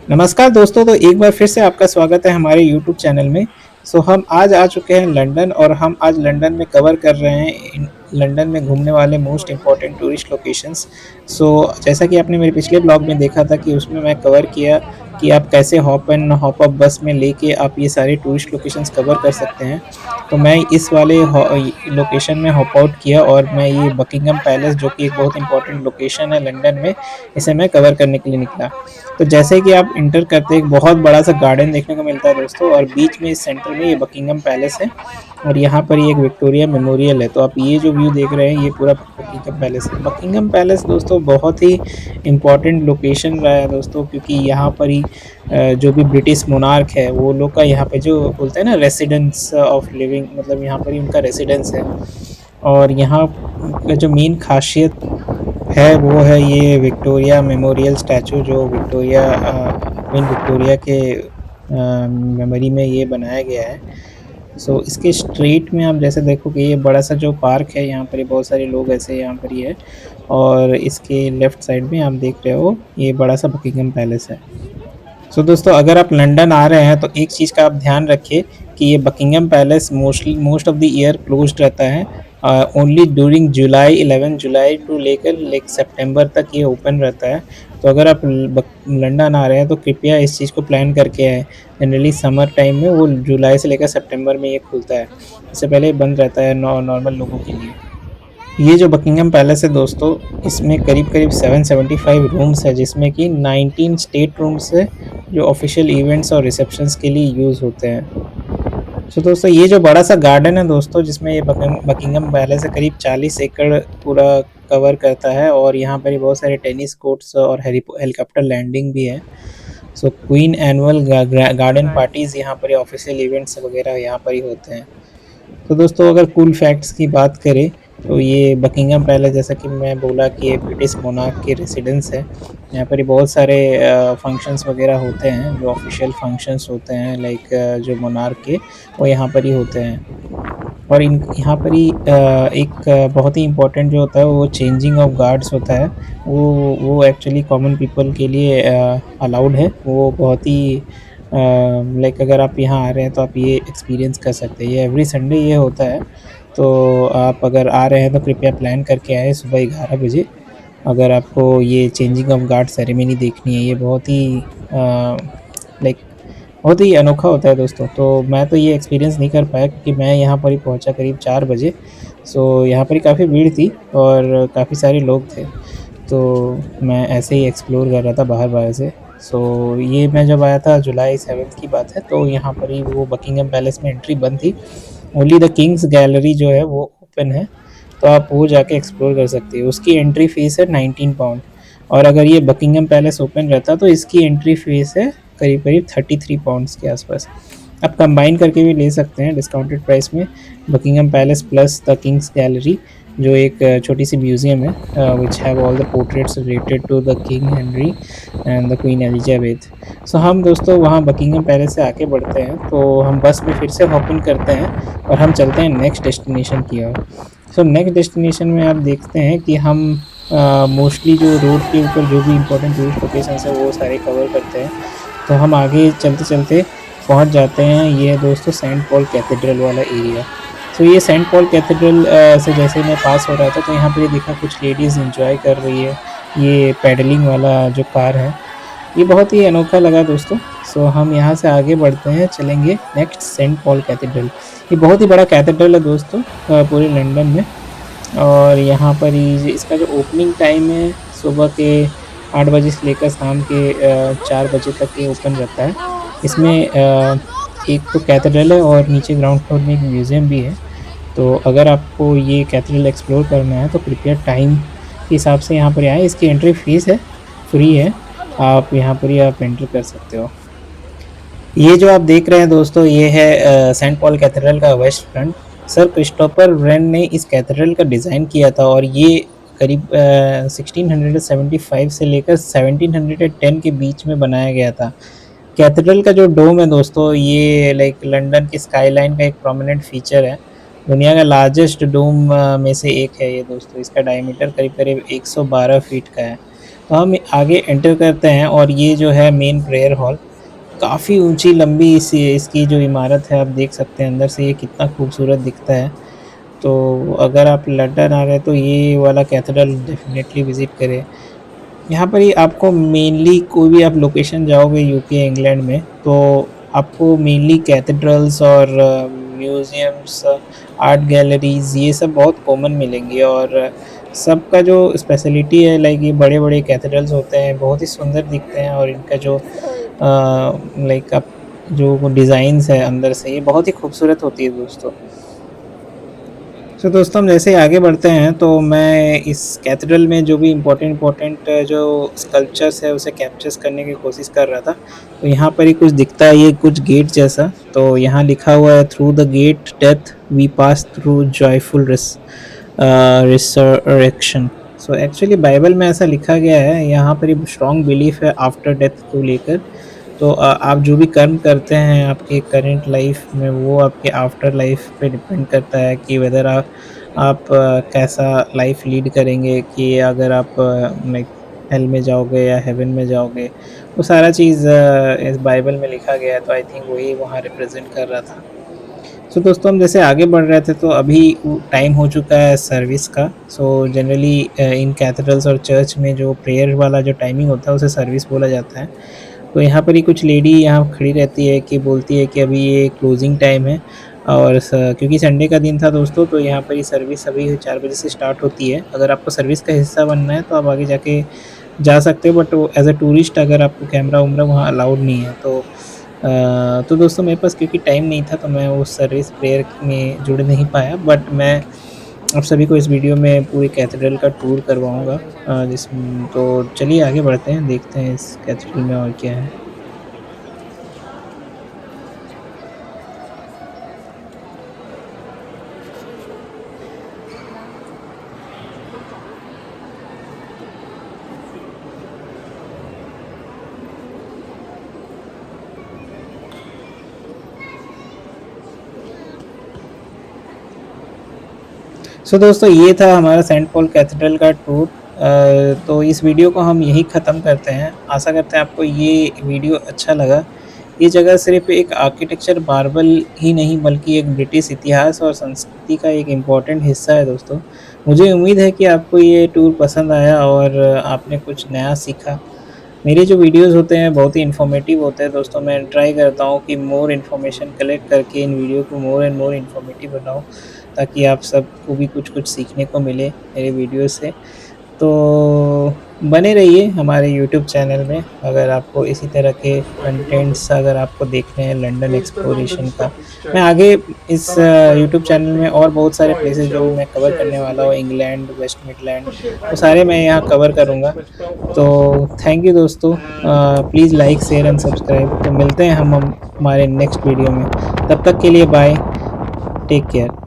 नमस्कार दोस्तों, तो एक बार फिर से आपका स्वागत है हमारे यूट्यूब चैनल में। हम आज आ चुके हैं लंदन और हम आज लंदन में कवर कर रहे हैं लंदन में घूमने वाले मोस्ट इम्पोर्टेंट टूरिस्ट लोकेशंस। जैसा कि आपने मेरे पिछले ब्लॉग में देखा था कि उसमें मैं कवर किया कि आप कैसे हॉप एंड हॉप अप बस में लेके आप ये सारे टूरिस्ट लोकेशंस कवर कर सकते हैं। तो मैं इस वाले लोकेशन में हॉप आउट किया और मैं ये बकिंगम पैलेस, जो कि एक बहुत इंपॉर्टेंट लोकेशन है लंदन में, इसे मैं कवर करने के लिए निकला। तो जैसे कि आप इंटर करते हैं, एक बहुत बड़ा सा गार्डन देखने को मिलता है दोस्तों, और बीच में इस सेंटर में ये बकिंगम पैलेस है और यहाँ पर ये एक विक्टोरिया मेमोरियल है। तो आप ये जो व्यू देख रहे हैं, ये पूरा बकिंगम पैलेस है। बकिंगम पैलेस दोस्तों बहुत ही इम्पोर्टेंट लोकेशन रहा है दोस्तों, क्योंकि यहाँ पर ही जो भी ब्रिटिश मोनार्क है वो लोग का यहाँ पे जो बोलते हैं ना रेसिडेंस ऑफ लिविंग, मतलब यहाँ पर ही उनका रेसिडेंस है। और यहाँ का जो मेन खासियत है वो है ये विक्टोरिया मेमोरियल स्टैचू, जो विक्टोरिया क्वीन विक्टोरिया के मेमोरी में ये बनाया गया है। इसके स्ट्रीट में आप जैसे देखोगे, ये बड़ा सा जो पार्क है, यहाँ पर ये बहुत सारे लोग ऐसे यहाँ पर ही है। और इसके लेफ्ट साइड में आप देख रहे हो, ये बड़ा सा बकिंगम पैलेस है। दोस्तों, अगर आप लंदन आ रहे हैं तो एक चीज़ का आप ध्यान रखिए कि ये Buckingham Palace most of the year closed रहता है। Only during July 11 July to लेकर सितंबर तक ये ओपन रहता है। तो अगर आप लंदन आ रहे हैं तो कृपया इस चीज़ को प्लान करके आएँ। जनरली समर टाइम में वो जुलाई से लेकर सितंबर में ये खुलता है, इससे पहले बंद रहता है नॉर्मल लोगों के लिए। ये जो बकिंगम पैलेस है दोस्तों, इसमें करीब-करीब 775 रूम्स है, जिसमें कि 19 स्टेट रूम्स है, जो ऑफ़िशियल इवेंट्स और रिसेप्शंस के लिए यूज़ होते हैं। दोस्तों, ये जो बड़ा-सा गार्डन है दोस्तों, जिसमें ये बकिंगम पैलेस है, करीब 40 एकड़ पूरा कवर करता है और यहाँ पर ही बहुत सारे टेनिस कोर्ट्स और हेलीकॉप्टर लैंडिंग भी है। क्वीन एनुअल गार्डन पार्टीज़ यहाँ पर, ऑफ़िशियल इवेंट्स वगैरह यहाँ पर ही होते हैं। तो दोस्तों, अगर कूल फैक्ट्स की बात करें तो ये बकिंगम पैलेस, जैसा कि मैं बोला कि ये ब्रिटिश मोनार्क की रेसिडेंस है। यहाँ पर ही बहुत सारे फंक्शंस वगैरह होते हैं, जो ऑफिशियल फंक्शंस होते हैं, लाइक जो मोनार्क के, वो यहाँ पर ही होते हैं। और इन यहाँ पर ही एक बहुत ही इम्पोर्टेंट जो होता है वो चेंजिंग ऑफ गार्ड्स होता है। वो एक्चुअली कॉमन पीपल के लिए अलाउड है। वो बहुत ही लाइक अगर आप यहाँ आ रहे हैं तो आप ये एक्सपीरियंस कर सकते हैं। ये एवरी संडे ये होता है। तो आप अगर आ रहे हैं तो कृपया प्लान करके आएँ सुबह 11 बजे। अगर आपको ये चेंजिंग ऑफ गार्ड सेरेमनी देखनी है, ये बहुत ही लाइक बहुत ही अनोखा होता है दोस्तों। तो मैं तो ये एक्सपीरियंस नहीं कर पाया, क्योंकि मैं यहाँ पर ही पहुँचा करीब 4 बजे। यहाँ पर ही काफ़ी भीड़ थी और काफ़ी सारे लोग थे। तो मैं ऐसे ही एक्सप्लोर कर रहा था बाहर-बाहर से। ये मैं जब आया था जुलाई 7 की बात है, तो यहाँ पर ही वो बकिंगम पैलेस में एंट्री बंद थी। ओनली द किंग्स गैलरी जो है वो ओपन है, तो आप वो जाके एक्सप्लोर कर सकते हो। उसकी एंट्री फ़ीस है 19 पाउंड। और अगर ये बकिंगम पैलेस ओपन रहता तो इसकी एंट्री फ़ीस है करीब-करीब 33 पाउंड्स के आसपास। आप कंबाइन करके भी ले सकते हैं डिस्काउंटेड प्राइस में, Buckingham Palace plus the king's gallery, जो एक छोटी सी म्यूज़ियम है, which have all the portraits related to the king Henry and the queen Elizabeth. हम दोस्तों वहाँ बकिंगम पैलेस से आगे बढ़ते हैं, तो हम बस में फिर से हॉप इन करते हैं और हम चलते हैं नेक्स्ट डेस्टिनेशन की ओर। नेक्स्ट डेस्टिनेशन में आप देखते हैं कि हम मोस्टली जो रोड के ऊपर जो भी इम्पोर्टेंट टूरिस्ट लोकेशंस है वो सारे कवर करते हैं। तो हम आगे चलते-चलते पहुँच जाते हैं, ये है दोस्तों सेंट पॉल कैथेड्रल वाला एरिया। ये सेंट पॉल कैथेड्रल से जैसे मैं पास हो रहा था, तो यहाँ पर ये देखा कुछ लेडीज़ एंजॉय कर रही है, ये पैडलिंग वाला जो कार है। ये बहुत ही अनोखा लगा दोस्तों। हम यहाँ से आगे बढ़ते हैं, चलेंगे नेक्स्ट सेंट पॉल कैथेड्रल। ये बहुत ही बड़ा कैथेड्रल है दोस्तों, पूरे लंदन में। और यहाँ पर ही इसका जो ओपनिंग टाइम है, सुबह के 8 बजे से लेकर शाम के 4 बजे तक ये ओपन रहता है। इसमें एक तो कैथेड्रल है और नीचे ग्राउंड फ्लोर में एक म्यूज़ियम भी है। तो अगर आपको ये कैथेड्रल एक्सप्लोर करना है तो कृपया टाइम के हिसाब से यहाँ पर आएँ। इसकी एंट्री फ़ीस है, फ्री है, आप यहाँ पर ही आप एंटर कर सकते हो। ये जो आप देख रहे हैं दोस्तों, ये है सेंट पॉल कैथेड्रल का west front. Sir Christopher Wren ने इस कैथेड्रल का डिज़ाइन किया था और ये करीब 1675 से लेकर 1710 के बीच में बनाया गया था। कैथेड्रल का जो डोम है दोस्तों, ये लाइक लंदन की स्काईलाइन का एक प्रोमिनेंट फीचर है। दुनिया का लार्जेस्ट डोम में से एक है ये दोस्तों। इसका डायमीटर करीब-करीब 112 फीट का है। तो हम आगे एंटर करते हैं और ये जो है मेन प्रेयर हॉल, काफ़ी ऊँची लंबी इसकी जो इमारत है, आप देख सकते हैं अंदर से ये कितना खूबसूरत दिखता है। तो अगर आप लंदन आ रहे हैं तो ये वाला कैथेड्रल डेफ़िनेटली विज़िट करें। यहाँ पर ही आपको मेनली कोई भी आप लोकेशन जाओगे यूके, इंग्लैंड में, तो आपको मेनली कैथेड्रल्स और म्यूज़ियम्स, आर्ट गैलरीज़ ये सब बहुत कॉमन मिलेंगी और सबका जो स्पेशलिटी है लाइक ये बड़े-बड़े कैथेड्रल्स होते हैं, बहुत ही सुंदर दिखते हैं और इनका जो लाइक आप जो वो डिज़ाइन्स है अंदर से, ये बहुत ही खूबसूरत होती है दोस्तों। तो दोस्तों हम जैसे ही आगे बढ़ते हैं तो मैं इस कैथेड्रल में जो भी इम्पोर्टेंट जो स्कल्पचर्स है उसे कैप्चर्स करने की कोशिश कर रहा था। तो यहाँ पर ही कुछ दिखता है ये कुछ गेट जैसा, तो यहाँ लिखा हुआ है through the gate death we pass through joyful resurrection. So actually Bible में ऐसा लिखा गया है, यहाँ पर ये स्ट्रॉन्ग बिलीफ है आफ्टर डेथ को लेकर। तो आप जो भी कर्म करते हैं आपके करंट लाइफ में वो आपके आफ्टर लाइफ पे डिपेंड करता है कि वेदर आप कैसा लाइफ लीड करेंगे, कि अगर आप लाइक हेल में जाओगे या हेवन में जाओगे, वो सारा चीज़ इस बाइबल में लिखा गया है, तो आई थिंक वही वहाँ रिप्रेजेंट कर रहा था। सो दोस्तों हम जैसे आगे बढ़ रहे थे तो अभी टाइम हो चुका है सर्विस का। सो जनरली इन कैथेड्रल्स और चर्च में जो प्रेयर वाला जो टाइमिंग होता है उसे सर्विस बोला जाता है। तो यहाँ पर ही कुछ लेडी यहाँ खड़ी रहती है कि बोलती है कि अभी ये क्लोजिंग टाइम है और क्योंकि संडे का दिन था दोस्तों, तो यहाँ पर ही सर्विस अभी 4 बजे से स्टार्ट होती है। अगर आपको सर्विस का हिस्सा बनना है तो आप आगे जाके जा सकते हो, बट वो एज़ अ टूरिस्ट अगर आपको कैमरा वैमरा वहाँ अलाउड नहीं है। तो दोस्तों मेरे पास क्योंकि टाइम नहीं था तो मैं उस सर्विस प्रेयर में जुड़ नहीं पाया, बट मैं आप सभी को इस वीडियो में पूरी कैथेड्रल का टूर करवाऊँगा। तो चलिए आगे बढ़ते हैं, देखते हैं इस कैथेड्रल में और क्या है। सो दोस्तों ये था हमारा सेंट पॉल कैथेड्रल का टूर। तो इस वीडियो को हम यहीं ख़त्म करते हैं। आशा करते हैं आपको ये वीडियो अच्छा लगा। ये जगह सिर्फ़ एक आर्किटेक्चर मार्बल ही नहीं बल्कि एक ब्रिटिश इतिहास और संस्कृति का एक इम्पोर्टेंट हिस्सा है दोस्तों। मुझे उम्मीद है कि आपको ये टूर पसंद आया और आपने कुछ नया सीखा। मेरे जो वीडियोज़ होते हैं बहुत ही इन्फॉर्मेटिव होते हैं दोस्तों। मैं ट्राई करता हूँ कि मोर इन्फॉर्मेशन कलेक्ट करके इन वीडियो को मोर एंड मोर इन्फॉर्मेटिव बनाऊँ, ताकि आप सबको भी कुछ-कुछ सीखने को मिले मेरे वीडियो से। तो बने रहिए हमारे यूट्यूब चैनल में, अगर आपको इसी तरह के कंटेंट्स अगर आपको देखने हैं London Here's the exploration London का। Stock मैं Exchange. आगे इस Kamakura यूट्यूब चैनल में और बहुत सारे buy and प्लेसेस जो भी sell मैं कवर करने shares in वाला हूँ, London, England, West Midland, pushing वो back सारे मैं यहाँ कवर करूँगा। 1.6 तो Belfast, थैंक यू दोस्तों। and please like, share and subscribe. तो $70. मिलते हैं हम हमारे नेक्स्ट वीडियो में। तब तक के लिए बाय, टेक केयर।